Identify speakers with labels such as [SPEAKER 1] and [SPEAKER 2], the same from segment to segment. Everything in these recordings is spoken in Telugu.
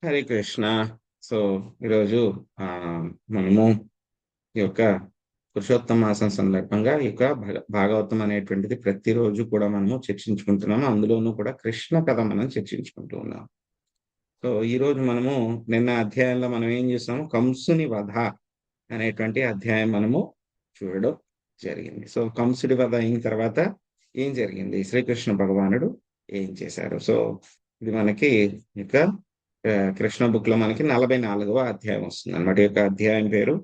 [SPEAKER 1] హరే కృష్ణ. సో ఈరోజు ఆ మనము ఈ యొక్క పురుషోత్తమ మాసం సందర్భంగా ఈ యొక్క భాగవతం అనేటువంటిది ప్రతిరోజు కూడా మనము చర్చించుకుంటున్నాము. అందులోనూ కూడా కృష్ణ కథ మనం చర్చించుకుంటూ ఉన్నాం. సో ఈ రోజు మనము నిన్న అధ్యాయంలో మనం ఏం చేస్తాము, కంసుని వధ అనేటువంటి అధ్యాయం మనము చూడడం జరిగింది. సో కంసుడి వధ అయిన తర్వాత ఏం జరిగింది, శ్రీకృష్ణ భగవానుడు ఏం చేశారు? సో ఇది మనకి ఇక కృష్ణ బుక్ లో మనకి 44వ అధ్యాయం వస్తుంది అనమాట. ఈ యొక్క అధ్యాయం పేరు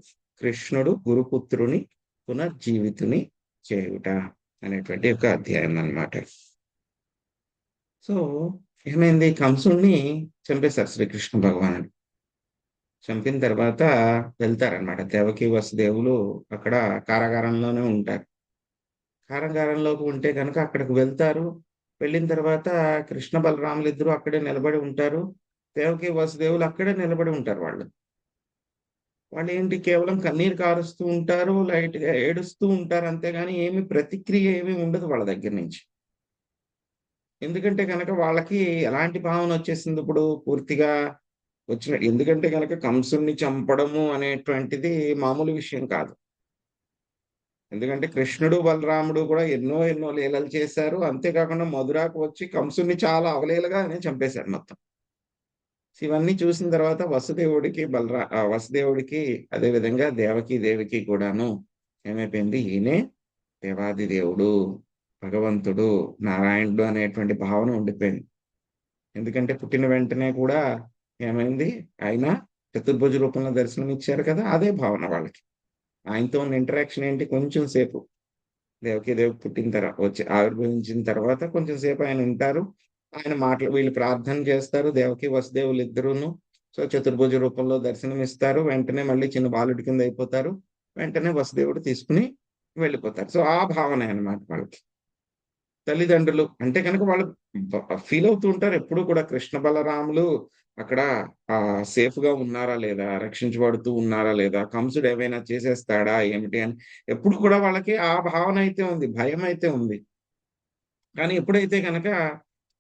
[SPEAKER 1] కృష్ణుడు గురుపుత్రుని పునర్జీవితుని చేయుట అనేటువంటి ఒక అధ్యాయం అన్నమాట. సో ఏమైంది, కంసుడిని చంపేశారు శ్రీకృష్ణ భగవానుడు. చంపిన తర్వాత వెళ్తారనమాట. దేవకి వసుదేవులు అక్కడ కారాగారంలోనే ఉంటారు. కారాగారంలోకి ఉంటే కనుక అక్కడికి వెళ్తారు. వెళ్ళిన తర్వాత కృష్ణ బలరాములు ఇద్దరు అక్కడే నిలబడి ఉంటారు. దేవకి వసుదేవులు అక్కడే నిలబడి ఉంటారు. వాళ్ళు ఏంటి, కేవలం కన్నీరు కారుస్తూ ఉంటారు, లైట్ గా ఏడుస్తూ ఉంటారు, అంతేగాని ఏమి ప్రతిక్రియ ఏమీ ఉండదు వాళ్ళ దగ్గర నుంచి. ఎందుకంటే కనుక వాళ్ళకి ఎలాంటి భావన వచ్చేసింది ఇప్పుడు పూర్తిగా వచ్చిన, ఎందుకంటే కనుక కంసుని చంపడము అనేటువంటిది మామూలు విషయం కాదు. ఎందుకంటే కృష్ణుడు బలరాముడు కూడా ఎన్నో ఎన్నో లీలలు చేశారు. అంతేకాకుండా మధురాకు వచ్చి కంసుని చాలా అవలీలగానే చంపేశారు మొత్తం. ఇవన్నీ చూసిన తర్వాత వసుదేవుడికి అదే విధంగా దేవకి దేవికి కూడాను ఏమైపోయింది, ఈయనే దేవాది దేవుడు, భగవంతుడు, నారాయణుడు అనేటువంటి భావన ఉండిపోయింది. ఎందుకంటే పుట్టిన వెంటనే కూడా ఏమైంది, ఆయన చతుర్భుజ రూపంలో దర్శనం ఇచ్చారు కదా, అదే భావన వాళ్ళకి. ఆయనతో ఉన్న ఇంటరాక్షన్ ఏంటి, కొంచెం సేపు దేవకి దేవి పుట్టిన తర్వాత వచ్చి ఆవిర్భవించిన తర్వాత కొంచెం సేపు ఆయన ఉంటారు. ఆయన మాటలు, వీళ్ళు ప్రార్థన చేస్తారు, దేవకి వసుదేవులు ఇద్దరును. సో చతుర్భుజ రూపంలో దర్శనం ఇస్తారు. వెంటనే మళ్ళీ చిన్న బాలుడి కింద అయిపోతారు. వెంటనే వసుదేవుడు తీసుకుని వెళ్ళిపోతారు. సో ఆ భావన అన్నమాట వాళ్ళకి. తల్లిదండ్రులు అంటే కనుక వాళ్ళు ఫీల్ అవుతూ ఉంటారు ఎప్పుడు కూడా, కృష్ణ బలరాములు అక్కడ సేఫ్ గా ఉన్నారా లేదా, రక్షించబడుతూ ఉన్నారా లేదా, కంసుడు ఏమైనా చేసేస్తాడా ఏమిటి అని ఎప్పుడు కూడా వాళ్ళకి ఆ భావన అయితే ఉంది, భయం అయితే ఉంది. కానీ ఎప్పుడైతే కనుక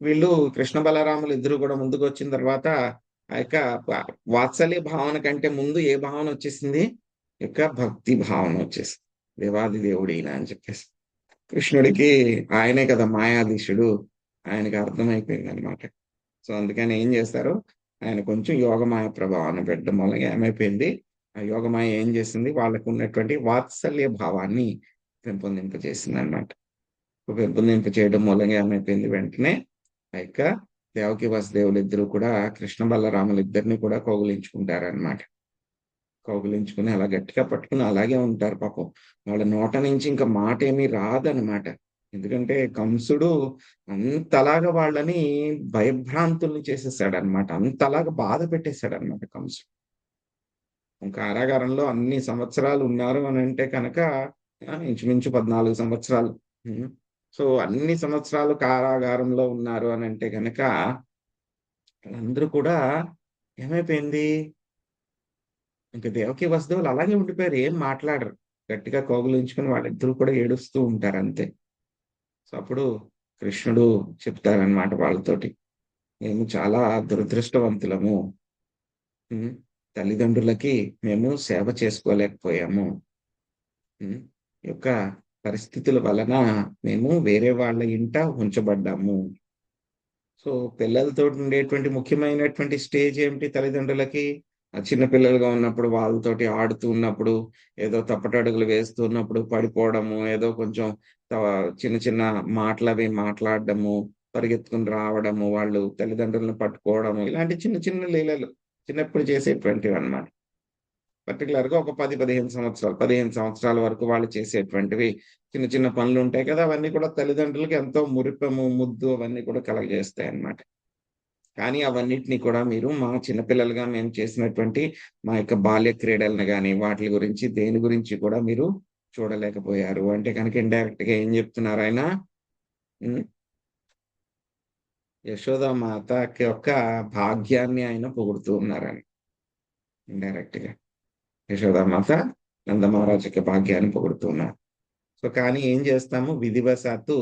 [SPEAKER 1] వీళ్ళు కృష్ణ బలరాములు ఇద్దరు కూడా ముందుకు వచ్చిన తర్వాత ఆ యొక్క వాత్సల్య భావన కంటే ముందు ఏ భావన వచ్చేసింది, యొక్క భక్తి భావన వచ్చేసింది. దేవాది దేవుడు ఈయన అని చెప్పేసి, కృష్ణుడికి ఆయనే కదా మాయాధీశుడు, ఆయనకి అర్థమైపోయింది అనమాట. సో అందుకని ఏం చేస్తారు, ఆయన కొంచెం యోగమాయ ప్రభావాన్ని పెట్టడం వల్ల ఏమైపోయింది, ఆ యోగమాయ ఏం చేసింది, వాళ్ళకు ఉన్నటువంటి వాత్సల్య భావాన్ని పెంపొందింపజేసింది అనమాట. పెంపొందింప చేయడం మూలంగా ఏమైపోయింది, వెంటనే ఆ యొక్క దేవకి వసుదేవులు ఇద్దరు కూడా కృష్ణ బలరాములు ఇద్దరిని కూడా కౌగులించుకుంటారనమాట. కౌగులించుకుని అలా గట్టిగా పట్టుకుని అలాగే ఉంటారు పాపం. వాళ్ళ నోట నుంచి ఇంకా మాట ఏమీ రాదనమాట. ఎందుకంటే కంసుడు అంతలాగా వాళ్ళని భయభ్రాంతుల్ని చేసేసాడనమాట. అంతలాగా బాధ పెట్టేశాడనమాట కంసుడు. కారాగారంలో అన్ని సంవత్సరాలు ఉన్నారు అని అంటే కనుక ఇంచుమించు 14 సంవత్సరాలు. ఉమ్. సో అన్ని సంవత్సరాలు కారాగారంలో ఉన్నారు అని అంటే కనుక వాళ్ళందరూ కూడా ఏమైపోయింది, ఇంకా దేవకి వసుదేవులు అలాగే ఉండిపోయారు, ఏం మాట్లాడరు. గట్టిగా కౌగులించుకుని వాళ్ళిద్దరూ కూడా ఏడుస్తూ ఉంటారు అంతే. సో అప్పుడు కృష్ణుడు చెప్తారనమాట వాళ్ళతోటి, మేము చాలా దురదృష్టవంతులము. ఉమ్, తల్లిదండ్రులకి మేము సేవ చేసుకోలేకపోయాము. ఉమ్, ఈ యొక్క పరిస్థితుల వలన మేము వేరే వాళ్ళ ఇంట ఉంచబడ్డాము. సో పిల్లలతో ఉండేటువంటి ముఖ్యమైనటువంటి స్టేజ్ ఏమిటి తల్లిదండ్రులకి, ఆ చిన్న పిల్లలుగా ఉన్నప్పుడు వాళ్ళతోటి ఆడుతూ ఉన్నప్పుడు, ఏదో తప్పటడుగులు వేస్తూ ఉన్నప్పుడు పడిపోవడము, ఏదో కొంచెం చిన్న చిన్న మాటలు అవి మాట్లాడడము, పరిగెత్తుకుని రావడము, వాళ్ళు తల్లిదండ్రులను పట్టుకోవడము, ఇలాంటి చిన్న చిన్న లీలలు చిన్నప్పుడు చేసేటువంటివి అన్నమాట. పర్టికులర్ గా ఒక 15 సంవత్సరాల వరకు వాళ్ళు చేసేటువంటివి చిన్న చిన్న పనులు ఉంటాయి కదా, అవన్నీ కూడా తల్లిదండ్రులకి ఎంతో మురిపెము ముద్దు అవన్నీ కూడా కలగజేస్తాయి అన్నమాట. కానీ అవన్నిటిని కూడా మీరు మా చిన్నపిల్లలుగా మేము చేసినటువంటి మా యొక్క బాల్య క్రీడలను గాని, వాటి గురించి దేని గురించి కూడా మీరు చూడలేకపోయారు. అంటే కనుక ఇండైరెక్ట్ గా ఏం చెప్తున్నారు ఆయన, హ్మ్. యశోదామాత యొక్క భాగ్యాన్ని ఆయన పొగుడుతూ ఉన్నారని ఇండైరెక్ట్ గా. యశోదామాత నందమహారాజు యొక్క భాగ్యాన్ని పొగుడుతూ ఉన్నారు. సో కానీ ఏం చేస్తాము, విధివశాత్తు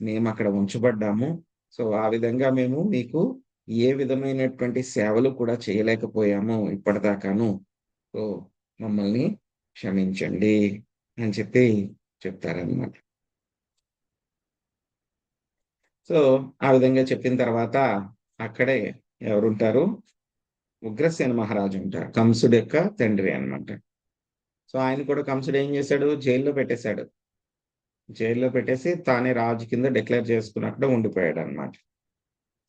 [SPEAKER 1] మేము అక్కడ ఉంచబడ్డాము. సో ఆ విధంగా మేము మీకు ఏ విధమైనటువంటి సేవలు కూడా చేయలేకపోయాము ఇప్పటిదాకాను. సో, మమ్మల్ని క్షమించండి అని చెప్పి చెప్తారనమాట. సో, ఆ విధంగా చెప్పిన తర్వాత అక్కడే ఎవరుంటారు? ఉగ్రసేన మహారాజు ఉంటారు. కంసుడి యొక్క తండ్రి అన్నమాట. సో, ఆయన కూడా కంసుడు ఏం చేశాడు? జైల్‌లో పెట్టేశాడు. జైల్‌లో పెట్టేసి తానే రాజు కింద డిక్లేర్ చేసుకొని అక్కడ ఉండిపోయాడన్నమాట.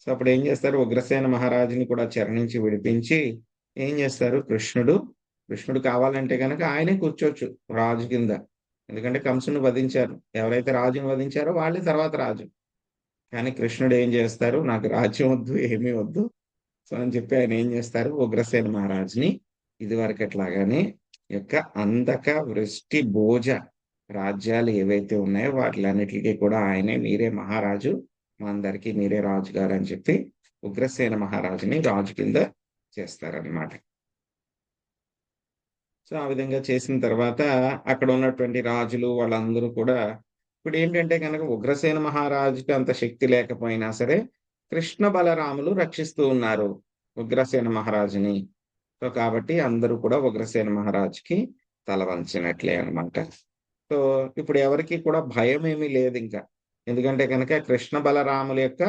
[SPEAKER 1] సో, అప్పుడేం చేస్తారు? ఉగ్రసేన మహారాజుని కూడా చెర నుంచి విడిపించి ఏం చేస్తారు? కృష్ణుడు కావాలంటే గనక ఆయనే కూర్చోవచ్చు రాజు కింద. ఎందుకంటే కంసుడిని వధించారు. ఎవరైతే రాజుని వధించారో వాళ్ళే తర్వాత రాజు. కానీ కృష్ణుడు ఏం చేస్తారు? నాకు రాజ్యం వద్దు, ఏమీ వద్దు. సో, అని చెప్పి ఆయన ఏం చేస్తారు? ఉగ్రసేన మహారాజుని ఇదివరకట్లాగానే యొక్క అంధక, వృష్టి, భోజ రాజ్యాలు ఏవైతే ఉన్నాయో వాటిలన్నిటికి కూడా ఆయనే మీరే మహారాజు, మా అందరికీ మీరే రాజుగారు అని చెప్పి ఉగ్రసేన మహారాజుని రాజు కింద చేస్తారనమాట. సో, ఆ విధంగా చేసిన తర్వాత అక్కడ ఉన్నటువంటి రాజులు వాళ్ళందరూ కూడా ఇప్పుడేంటంటే గనక ఉగ్రసేన మహారాజుకి అంత శక్తి లేకపోయినా సరే, కృష్ణ బలరాములు రక్షిస్తూ ఉన్నారు ఉగ్రసేన మహారాజుని. సో, కాబట్టి అందరూ కూడా ఉగ్రసేన మహారాజుకి తల వంచినట్లే అన్నమాట. సో, ఇప్పుడు ఎవరికీ కూడా భయమేమీ లేదింక. ఎందుకంటే గనక కృష్ణ బలరాముల యొక్క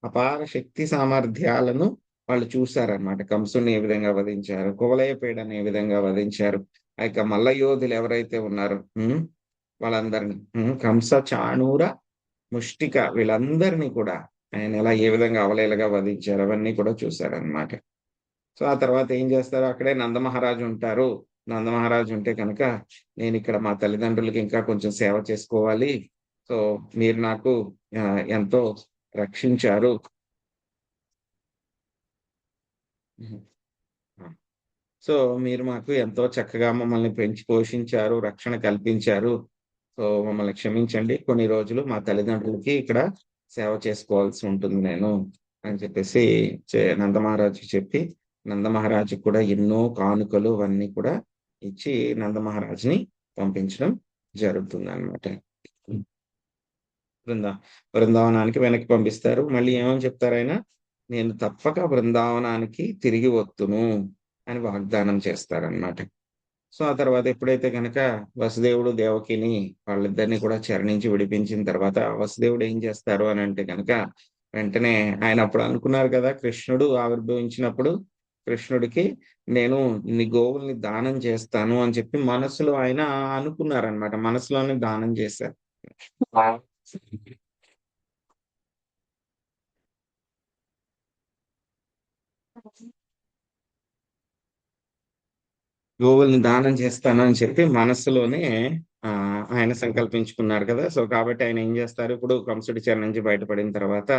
[SPEAKER 1] అపార శక్తి సామర్థ్యాలను వాళ్ళు చూసారన్నమాట. కంసుడిని ఏ విధంగా వధించారు, కువలయపేడని ఏ విధంగా వధించారు. ఆ యొక్క మల్ల యోధులు ఎవరైతే ఉన్నారో వాళ్ళందరిని కంస, చాణూర, ముష్టిక వీళ్ళందరినీ కూడా ఆయన ఏ విధంగా అవలీలగా వధించారు అవన్నీ కూడా చూసారన్నమాట. సో, ఆ తర్వాత ఏం చేస్తారు? అక్కడే నందమహారాజు ఉంటారు. నందమహారాజు ఉంటే కనుక, నేనిక్కడ మా తల్లిదండ్రులకి ఇంకా కొంచెం సేవ చేసుకోవాలి. సో, మీరు నాకు ఎంతో రక్షించారు. హుహు. ఆ! సో, మీరు మాకు ఎంతో చక్కగా మమ్మల్ని పెంచి పోషించారు, రక్షణ కల్పించారు. సో, మమ్మల్ని క్షమించండి. కొన్ని రోజులు మా తల్లిదండ్రులకి ఇక్కడ సేవ చేసుకోవాల్సి ఉంటుంది నేను అని చెప్పేసి నందమహారాజుకి చెప్పి, నందమహారాజుకి కూడా ఎన్నో కానుకలు అవన్నీ కూడా ఇచ్చి నందమహారాజుని పంపించడం జరుగుతుందనమాట. హ్మ్. బృందా బృందావనానికి వెనక్కి పంపిస్తారు. మళ్ళీ ఏమని చెప్తారాయన? నేను తప్పక బృందావనానికి తిరిగి వత్తును అని వాగ్దానం చేస్తారనమాట. సో, ఆ తర్వాత ఎప్పుడైతే గనక వసుదేవుడు, దేవకిని వాళ్ళిద్దరిని కూడా చెర నుంచి విడిపించిన తర్వాత వసుదేవుడు ఏం చేస్తారు అనంటే గనక, వెంటనే ఆయన అప్పుడు అనుకున్నారు కదా! కృష్ణుడు ఆవిర్భవించినప్పుడు కృష్ణుడికి నేను ఇన్ని గోవుల్ని దానం చేస్తాను అని చెప్పి మనసులో ఆయన అనుకున్నారనమాట. మనసులోనే దానం చేశారు. ఆ! గోవుల్ని దానం చేస్తానని చెప్పి మనస్సులోనే ఆయన సంకల్పించుకున్నారు కదా! సో, కాబట్టి ఆయన ఏం చేస్తారు, ఇప్పుడు కంసుడి చెర నుంచి బయటపడిన తర్వాత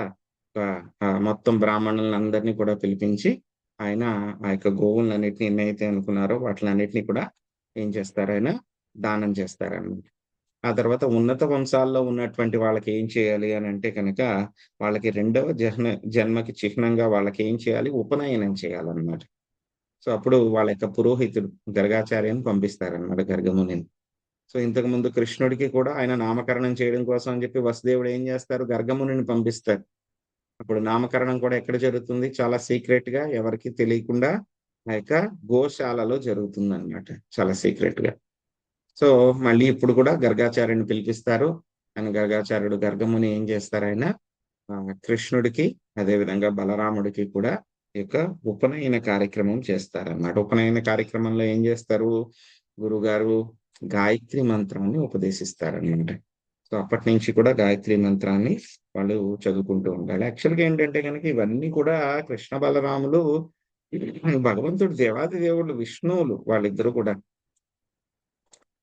[SPEAKER 1] మొత్తం బ్రాహ్మణులందరినీ కూడా పిలిపించి, ఆయన ఆ యొక్క గోవులన్నిటిని ఎన్నైతే అనుకున్నారో వాటిలన్నిటిని కూడా ఏం చేస్తారాయన, దానం చేస్తారన్నమాట. ఆ తర్వాత ఉన్నత వంశాల్లో ఉన్నటువంటి వాళ్ళకి ఏం చేయాలి అనంటే గనక, వాళ్ళకి రెండవ జన్మకి చిహ్నంగా వాళ్ళకేం చేయాలి, ఉపనయనం చేయాలన్నమాట. సో, అప్పుడు వాళ్ళ యొక్క పురోహితుడు గర్గాచార్యని పంపిస్తారన్నమాట గర్గమునిని. సో, ఇంతకుముందు కృష్ణుడికి కూడా ఆయన నామకరణం చేయడం కోసం అని చెప్పి వసుదేవుడు ఏం చేస్తారు? గర్గమునిని పంపిస్తారు. అప్పుడు నామకరణం కూడా ఎక్కడ జరుగుతుంది? చాలా సీక్రెట్‌గా ఎవరికీ తెలియకుండా ఆ యొక్క గోశాలలో జరుగుతుందన్నమాట. చాలా సీక్రెట్‌గా. సో, మళ్ళీ ఇప్పుడు కూడా గర్గాచార్యుడిని పిలిపిస్తారు. ఆయన గర్గాచార్యుడు గర్గముని ఏం చేస్తారాయన కృష్ణుడికి, అదే విధంగా బలరాముడికి కూడా ఈ యొక్క ఉపనయన కార్యక్రమం చేస్తారన్నమాట. ఉపనయన కార్యక్రమంలో ఏం చేస్తారు? గురువుగారు గాయత్రి మంత్రాన్ని ఉపదేశిస్తారన్నమాట. సో, అప్పటినుంచి కూడా గాయత్రి మంత్రాన్ని వాళ్ళు చదువుకుంటూ ఉండాలి. యాక్చువల్‌గా ఏంటంటే గనక ఇవన్నీ కూడా కృష్ణ బలరాములు భగవంతుడు దేవాది దేవుళ్ళు విష్ణువులు వాళ్ళిద్దరూ కూడా.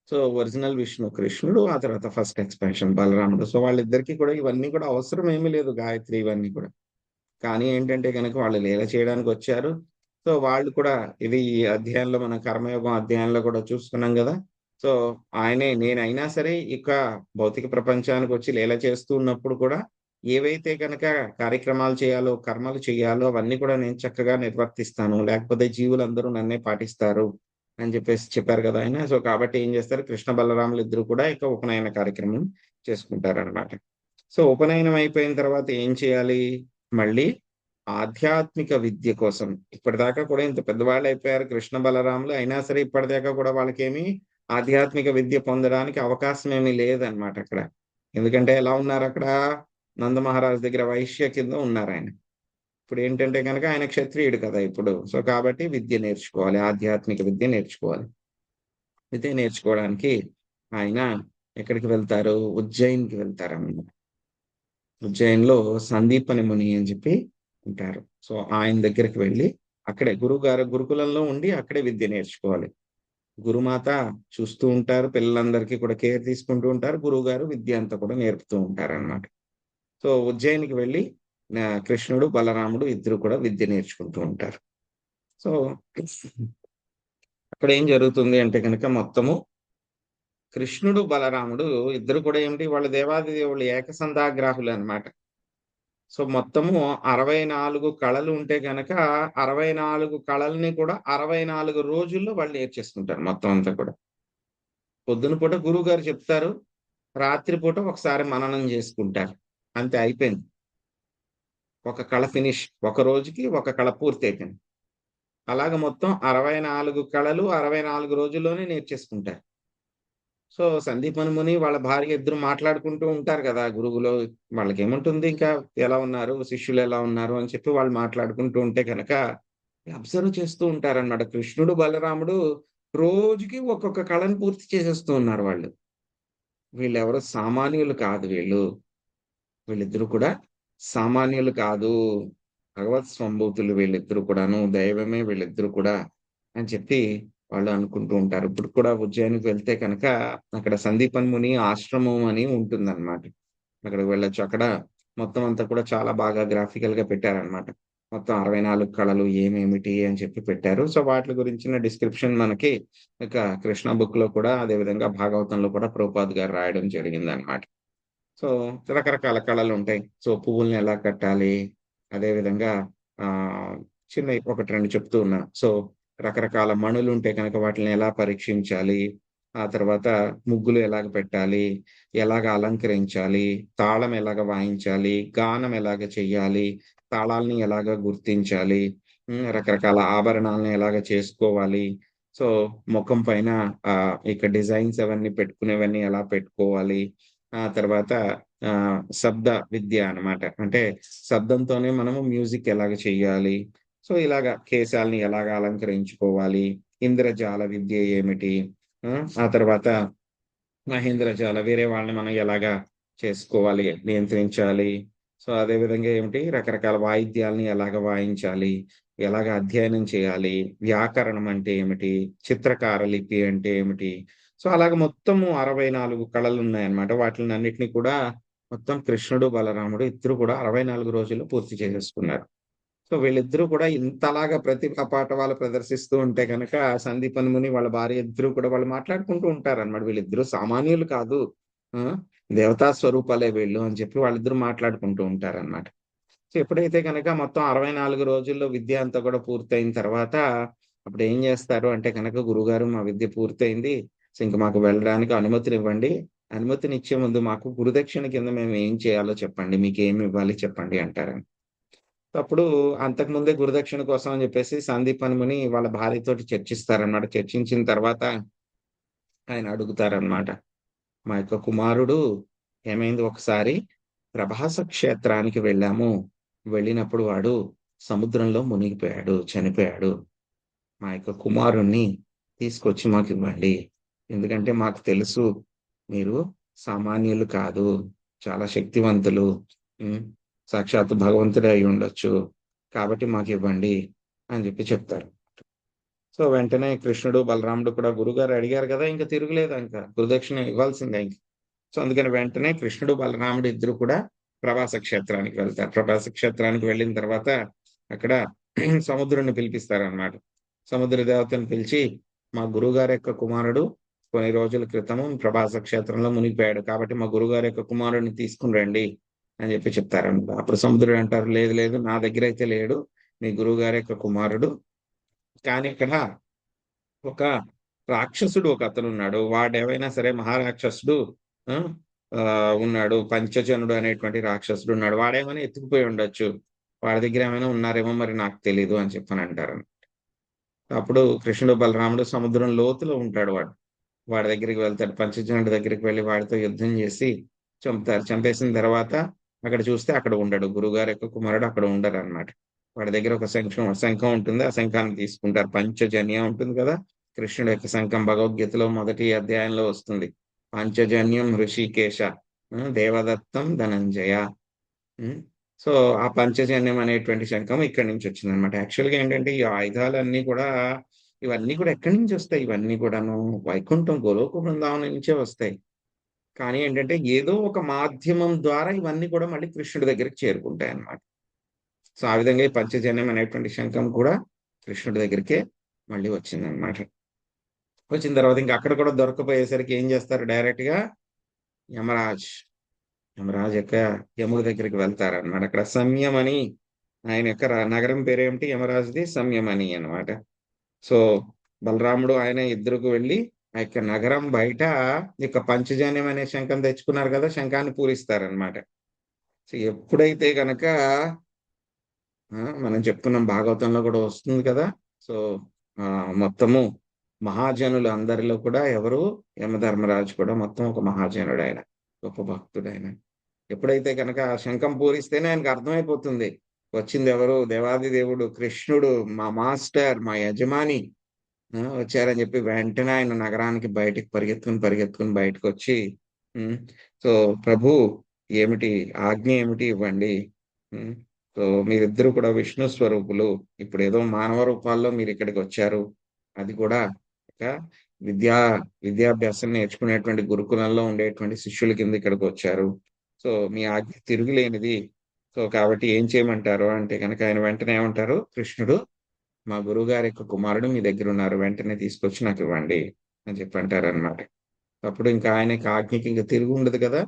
[SPEAKER 1] సో, ఒరిజినల్ విష్ణు కృష్ణుడు, ఆ తర్వాత ఫస్ట్ ఎక్స్‌పాన్షన్ బలరాముడు. సో, వాళ్ళిద్దరికీ కూడా ఇవన్నీ కూడా అవసరం ఏమీ లేదు గాయత్రి ఇవన్నీ కూడా. కానీ ఏంటంటే గనక వాళ్ళు లీల చేయడానికొచ్చారు. సో, వాళ్ళు కూడా ఇది ఈ అధ్యాయంలో మనం కర్మయోగం అధ్యాయంలో కూడా చూస్తున్నాం గదా! సో, నేనైనా సరే ఇక భౌతిక ప్రపంచానికొచ్చి లీల చేస్తూ ఉన్నప్పుడు కూడా ఏవైతే గనక కార్యక్రమాలు చేయాలో, కర్మలు చేయాలో అవన్నీ కూడా నేను చక్కగా నిర్వర్తిస్తాను. లేకపోతే జీవులందరూ నన్నే పాటిస్తారు అని చెప్పేసి చెప్పారు గదా! ఆయన. సో, కాబట్టి ఏం చేస్తారు కృష్ణ బలరాములిద్దరూ కూడా ఇక ఉపనయన కార్యక్రమం చేసుకుంటారనమాట. సో, ఉపనయనం అయిపోయిన తర్వాత ఏం చేయాలి? మళ్ళీ ఆధ్యాత్మిక విద్య కోసం ఇప్పటిదాకా కూడా ఇంత పెద్దవాళ్ళు అయిపోయారు కృష్ణ బలరాములు. అయినా సరే ఇప్పటిదాకా కూడా వాళ్ళకేమి ఆధ్యాత్మిక విద్య పొందడానికి అవకాశం ఏమీ లేదనమాట అక్కడ. ఎందుకంటే ఎలా ఉన్నారక్కడ? నందమహారాజు దగ్గర వైశ్య కింద ఉన్నారాయన. ఇప్పుడేంటంటే గనక ఆయన క్షత్రియుడు కదా ఇప్పుడు. సో, కాబట్టి విద్య నేర్చుకోవాలి. ఆధ్యాత్మిక విద్య నేర్చుకోవాలి. విద్య నేర్చుకోవడానికి ఆయన ఎక్కడికి వెళ్తారు? ఉజ్జయిన్‌కి వెళ్తారన్నమాట. ఉజ్జయిన్‌లో సందీపని ముని అని చెప్పి ఉంటారు. సో, ఆయన దగ్గరికి వెళ్లి అక్కడే గురువుగారు గురుకులంలో ఉండి అక్కడే విద్య నేర్చుకోవాలి. గురుమాత చూస్తూ ఉంటారు. పిల్లలందరికీ కూడా కేర్ తీసుకుంటూ ఉంటారు. గురువుగారు విద్య అంతా కూడా నేర్పుతూ ఉంటారన్నమాట. సో, ఉజ్జయినికి వెళ్లి కృష్ణుడు, బలరాముడు ఇద్దరు కూడా విద్య నేర్చుకుంటూ ఉంటారు. సో, అక్కడేం జరుగుతుంది అంటే గనక మొత్తము కృష్ణుడు, బలరాముడు ఇద్దరు కూడా ఏమిటి వాళ్ళు దేవాది దేవుళ్ళు ఏకసంధాగ్రాహులనమాట. సో, మొత్తము 64 కళలు ఉంటే గనక 64 కళల్ని కూడా 64 రోజుల్లో వాళ్ళు నేర్చేసుకుంటారు మొత్తం అంతా కూడా. పొద్దున పూట గురువుగారు చెప్తారు. రాత్రి పూట ఒకసారి మననం జేసుకుంటారు. అంతే అయిపోయింది. ఒక కళ ఫినిష్. ఒక రోజుకి ఒక కళ పూర్తయిపోయింది. అలాగ మొత్తం 64 కళలు 64 రోజుల్లోనే నేర్చేసుకుంటారు. సో, సందీపని ముని వాళ్ళ భార్య ఇద్దరు మాట్లాడుకుంటూ ఉంటారు గదా! గురువులు వాళ్ళకేముంటుంది ఇంకా ఎలా ఉన్నారు? శిష్యులు ఎలా ఉన్నారు? అని చెప్పి వాళ్ళు మాట్లాడుకుంటూ ఉంటే గనక అబ్జర్వ్ చేస్తూ ఉంటారన్నమాట. కృష్ణుడు, బలరాముడు రోజుకి ఒక్కొక్క కళను పూర్తి చేసేస్తూ ఉన్నారు వాళ్ళు. వీళ్ళెవరు సామాన్యులు కాదు వీళ్ళు. వీళ్ళిద్దరూ కూడా సామాన్యులు కాదు. భగవత్ సంభూతులు వీళ్ళిద్దరూ కూడాను. దైవమే వీళ్ళిద్దరూ కూడా అని చెప్పి వాళ్ళు అనుకుంటూ ఉంటారు. ఇప్పుడు కూడా ఉజ్జయినికి వెళ్తే కనుక అక్కడ సందీపన్ ముని ఆశ్రమం అని ఉంటుందన్నమాట. అక్కడికి వెళ్ళొచ్చు. అక్కడ మొత్తం అంతా కూడా చాలా బాగా గ్రాఫికల్‌గా పెట్టారన్నమాట. మొత్తం 64 కళలు ఏమేమిటి అని చెప్పి పెట్టారు. సో, వాటి గురించిన డిస్క్రిప్షన్ మనకి ఇక కృష్ణ బుక్‌లో కూడా అదే విధంగా భాగవతంలో కూడా ప్రభుపాద్ గారు రాయడం జరిగిందన్నమాట. సో, రకరకాల కళలుంటాయి. సో, పువ్వుల్ని ఎలా కట్టాలి? అదే విధంగా ఆహ్, చిన్నయి 1, 2 చెప్తూ ఉన్నా. సో, రకరకాల మణులుంటే కనుక వాటిల్ని ఎలా పరీక్షించాలి? ఆ తర్వాత ముగ్గులు ఎలాగ పెట్టాలి? ఎలాగ అలంకరించాలి? తాళం ఎలాగ వాయించాలి? గానం ఎలాగ చెయ్యాలి? తాళాల్ని ఎలాగ గుర్తించాలి? రకరకాల ఆభరణాలను ఎలాగ చేసుకోవాలి? సో, మొఖం పైన ఇక డిజైన్స్ అవన్నీ పెట్టుకునేవన్నీ ఎలా పెట్టుకోవాలి? ఆ తర్వాత శబ్ద విద్య అనమాట. అంటే శబ్దంతోనే మనము మ్యూజిక్ ఎలాగ చెయ్యాలి? సో, ఇలాగ కేశాల్ని ఎలాగ అలంకరించుకోవాలి? ఇంద్రజాల విద్య ఏమిటి? ఆ తర్వాత మహేంద్రజాల వేరే వాళ్ళని మనం ఎలాగా చేసుకోవాలి? నియంత్రించాలి? సో, అదే విధంగా ఏమిటి రకరకాల వాయిద్యాల్ని ఎలాగ వాయించాలి? ఎలాగ అధ్యయనం చేయాలి? వ్యాకరణం అంటే ఏమిటి? చిత్రకార లిపి అంటే ఏమిటి? సో, అలాగ మొత్తము 64 కళలున్నాయన్నమాట. వాటిలనన్నిటిని కూడా మొత్తం కృష్ణుడు, బలరాముడు ఇద్దరు కూడా 64 రోజుల్లో పూర్తి చేసేసుకున్నారు. సో, వీళ్ళిద్దరూ కూడా ఇంతలాగా ప్రతిభా పాటవాలు ప్రదర్శిస్తూ ఉంటే గనక సందీపన్ ముని వాళ్ళ భార్య ఇద్దరు కూడా వాళ్ళు మాట్లాడుకుంటూ ఉంటారన్నమాట. వీళ్ళిద్దరూ సామాన్యులు కాదు. ఆ! దేవతా స్వరూపాలే వీళ్ళు అని చెప్పి వాళ్ళిద్దరూ మాట్లాడుకుంటూ ఉంటారన్నమాట. సో, ఎప్పుడైతే గనక మొత్తం 64 రోజుల్లో విద్య అంతా కూడా పూర్తయిన తర్వాత అప్పుడేం జేస్తారు అంటే గనక గురువుగారు మా విద్య పూర్తయింది. సో, ఇంక మాకు వెళ్ళడానికి అనుమతినివ్వండి. అనుమతినిచ్చే ముందు మాకు గురుదక్షిణ కింద మేము ఏం చేయాలో చెప్పండి. మీకేమివ్వాలి చెప్పండి అంటారండి. అప్పుడు అంతకుముందే గురుదక్షిణ కోసం అని జెప్పేసి సందీప్ ముని వాళ్ళ భార్యతోటి చర్చిస్తారన్నమాట. చర్చించిన తర్వాత ఆయన అడుగుతారన్నమాట. మా యొక్క కుమారుడు ఏమైంది ఒకసారి ప్రభాస క్షేత్రానికి వెళ్ళాము. వెళ్ళినప్పుడు వాడు సముద్రంలో మునిగిపోయాడు. చనిపోయాడు. మా యొక్క కుమారుడిని తీసుకొచ్చి మాకివ్వండి. ఎందుకంటే మాకు తెలుసు మీరు సామాన్యులు కాదు. చాలా శక్తివంతులు. హ్మ్. సాక్షాత్తు భగవంతుడే అయ్యుండొచ్చు. కాబట్టి మాకివ్వండి అని జెప్పి చెప్తారు. సో, వెంటనే కృష్ణుడు, బలరాముడు కూడా గురువుగారు అడిగారు గదా! ఇంక తిరుగులేదింక. గురుదక్షిణ ఇవ్వాల్సిందే ఇంక. సో, అందుకని వెంటనే కృష్ణుడు, బలరాముడు ఇద్దరు కూడా ప్రవాస క్షేత్రానికి వెళ్తారు. ప్రవాస క్షేత్రానికి వెళ్ళిన తర్వాత అక్కడ సముద్రుడిని పిలిపిస్తారనమాట. సముద్ర దేవతను పిలిచి, "మా గురువుగారి యొక్క కుమారుడు కొన్ని రోజుల క్రితము ప్రభాస క్షేత్రంలో మునిగిపోయాడు. కాబట్టి మా గురువుగారి యొక్క కుమారుడిని తీసుకొని రండి" అని జెప్పి చెప్తారనమాట. అప్పుడు సముద్రుడు అంటారు, "లేదు, లేదు నా దగ్గరైతే లేడు. మీ గురువుగారి యొక్క కుమారుడు. కానీ ఇక్కడ ఒక రాక్షసుడు ఒకతనున్నాడు. వాడేవైనా సరే మహారాక్షసుడు ఆ! ఉన్నాడు. పంచజనుడు అనేటువంటి రాక్షసుడున్నాడు. వాడేమైనా ఎత్తుకుపోయి ఉండొచ్చు. వాడి దగ్గర ఏమైనా ఉన్నారేమో మరి నాకు తెలీదు అని చెప్పని అంటారు. అప్పుడు కృష్ణుడు బలరాముడు సముద్రం లోతులో ఉంటాడు. వాడి దగ్గరికి వెళ్తాడు. పంచజనుడి దగ్గరికి వెళ్ళి వాడితో యుద్ధం చేసి చంపుతారు. చంపేసిన తర్వాత అక్కడ చూస్తే అక్కడ ఉండడు. గురుగారి యొక్క కుమారుడు అక్కడ ఉండరు అనమాట. వాడి దగ్గర ఒక శంఖం ఉంటుంది. ఆ శంఖాన్ని తీసుకుంటారు. పంచజన్యం ఉంటుంది కదా, కృష్ణుడు యొక్క శంఖం భగవద్గీతలో మొదటి అధ్యాయంలో వస్తుంది. పంచజన్యం హృషికేశ దేవదత్తం ధనంజయ. ఉమ్, సో ఆ పంచజన్యం అనేటువంటి శంఖం ఇక్కడి నుంచి వచ్చింది అనమాట. యాక్చువల్గా ఏంటంటే ఈ ఆయుధాలన్నీ కూడా, ఇవన్నీ కూడా ఎక్కడి నుంచి వస్తాయి? ఇవన్నీ కూడాను వైకుంఠం గోలోక బృందావనం నుంచే వస్తాయి. కానీ ఏంటంటే ఏదో ఒక మాధ్యమం ద్వారా ఇవన్నీ కూడా మళ్ళీ కృష్ణుడి దగ్గరికి చేరుకుంటాయి అన్నమాట. సో ఆ విధంగా ఈ పంచజన్యం అనేటువంటి శంఖం కూడా కృష్ణుడి దగ్గరికే మళ్ళీ వచ్చిందనమాట. వచ్చిన తర్వాత ఇంకా అక్కడ కూడా దొరకపోయేసరికి ఏం చేస్తారు? డైరెక్ట్ గా యమరాజ్ యమరాజ్ యొక్క యముడి దగ్గరికి వెళ్తారనమాట. అక్కడ సంయమని, ఆయన యొక్క నగరం పేరేమిటి? యమరాజుది సంయమని అన్నమాట. సో బలరాముడు ఆయన ఇద్దరుకు వెళ్ళి ఆ యొక్క నగరం బయట ఈ యొక్క పంచజన్యం అనే శంఖం తెచ్చుకున్నారు కదా, శంఖాన్ని పూరిస్తారనమాట. సో ఎప్పుడైతే గనక మనం చెప్పుకున్నాం, భాగవతంలో కూడా వస్తుంది కదా. సో మొత్తము మహాజనులు అందరిలో కూడా ఎవరు? యమధర్మరాజు కూడా మొత్తం ఒక మహాజనుడు ఆయన, గొప్ప భక్తుడు ఆయన. ఎప్పుడైతే కనుక ఆ శంఖం పూరిస్తేనే ఆయనకు అర్థమైపోతుంది వచ్చింది ఎవరు? దేవాది దేవుడు కృష్ణుడు, మా మాస్టర్, మా యజమాని వచ్చారని చెప్పి వెంటనే ఆయన నగరానికి బయటికి పరిగెత్తుకుని బయటకు వచ్చి, సో ప్రభు ఏమిటి ఆజ్ఞ, ఏమిటి ఇవ్వండి. సో మీరిద్దరు కూడా విష్ణు స్వరూపులు, ఇప్పుడు ఏదో మానవ రూపాల్లో మీరు ఇక్కడికి వచ్చారు, అది కూడా ఒక విద్యాభ్యాసం నేర్చుకునేటువంటి గురుకులంలో ఉండేటువంటి శిష్యుల కింద ఇక్కడికి వచ్చారు. సో మీ ఆజ్ఞ తిరుగులేనిది. సో కాబట్టి ఏం చేయమంటారు అంటే కనుక ఆయన వెంటనే ఏమంటారు? కృష్ణుడు, మా గురువు గారి యొక్క కుమారుడు మీ దగ్గర ఉన్నారు, వెంటనే తీసుకొచ్చి నాకు ఇవ్వండి అని చెప్పి అంటారనమాట. అప్పుడు ఇంకా ఆయనకి ఆజ్ఞకి ఇంకా తిరిగి ఉండదు కదా.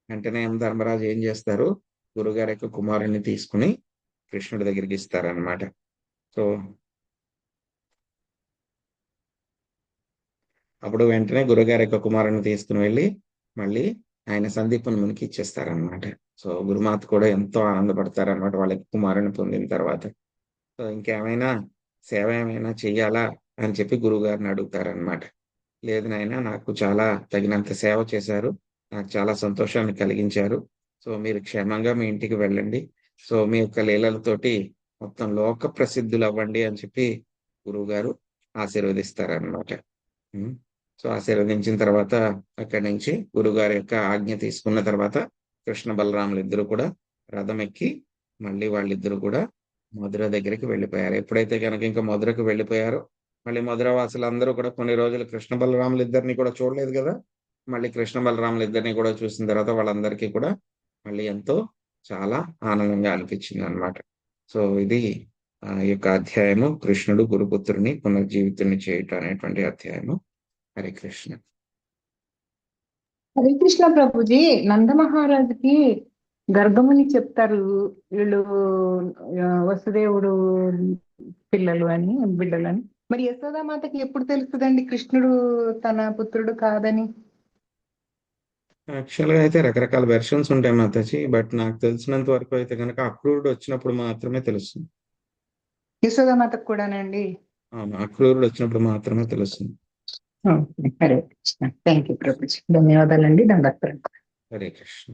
[SPEAKER 1] వెంటనే ధర్మరాజు ఏం చేస్తారు? గురుగారి యొక్క కుమారుడిని తీసుకుని కృష్ణుడి దగ్గరికి ఇస్తారనమాట. సో అప్పుడు వెంటనే గురుగారి యొక్క కుమారుడిని తీసుకుని వెళ్ళి మళ్ళీ ఆయన సందీపన్ మునికి ఇచ్చేస్తారనమాట. సో గురుమాత కూడా ఎంతో ఆనందపడతారనమాట వాళ్ళ కుమారుని పొందిన తర్వాత. సో ఇంకేమైనా సేవ ఏమైనా చెయ్యాలా అని చెప్పి గురువు గారిని అడుగుతారనమాట. లేదు నాయన, నాకు చాలా తగినంత సేవ చేశారు, నాకు చాలా సంతోషాన్ని కలిగించారు. సో మీరు క్షేమంగా మీ ఇంటికి వెళ్ళండి. సో మీ యొక్క లీలలతోటి మొత్తం లోక ప్రసిద్ధులు అవ్వండి అని చెప్పి గురువు గారు ఆశీర్వదిస్తారనమాట. సో ఆశీర్వదించిన తర్వాత అక్కడి నుంచి గురుగారి యొక్క ఆజ్ఞ తీసుకున్న తర్వాత కృష్ణ బలరాములు ఇద్దరు కూడా రథం ఎక్కి మళ్ళీ వాళ్ళిద్దరు కూడా మధుర దగ్గరికి వెళ్ళిపోయారు. ఎప్పుడైతే కనుక ఇంకా మధురకు వెళ్ళిపోయారో మళ్ళీ మధుర వాసులు అందరూ కూడా కొన్ని రోజులు కృష్ణ బలరాములు ఇద్దరిని కూడా చూడలేదు కదా. మళ్ళీ కృష్ణ బలరాములు ఇద్దరిని కూడా చూసిన తర్వాత వాళ్ళందరికీ కూడా మళ్ళీ ఎంతో చాలా ఆనందంగా అనిపించింది అనమాట. సో ఇది ఈ యొక్క అధ్యాయము, కృష్ణుడు గురుపుత్రుని పునర్జీవితుని చేయటం అనేటువంటి అధ్యాయము. హరే కృష్ణ.
[SPEAKER 2] హరే కృష్ణ ప్రభుజీ. నందమహారాజుకి గర్భముని చెప్తారు వీళ్ళు వసుదేవుడు పిల్లలు అని, బిడ్డలని. మరి యశోదామాతకి ఎప్పుడు తెలుస్తుందండి కృష్ణుడు తన పుత్రుడు కాదని?
[SPEAKER 1] యాక్చువల్గా అయితే రకరకాల వెర్షన్స్ ఉంటాయి మాతాజీ, బట్ నాకు తెలిసినంత వరకు అయితే కనుక అక్రూరుడు వచ్చినప్పుడు మాత్రమే తెలుస్తుంది.
[SPEAKER 2] యశోదామాతకు కూడానండి?
[SPEAKER 1] అవును, అక్రూరుడు వచ్చినప్పుడు మాత్రమే తెలుస్తుంది.
[SPEAKER 2] హరే కృష్ణ. Thank you Prabhuji. ధన్యవాదాలండి. దండోత్తరం.
[SPEAKER 1] హరే కృష్ణ.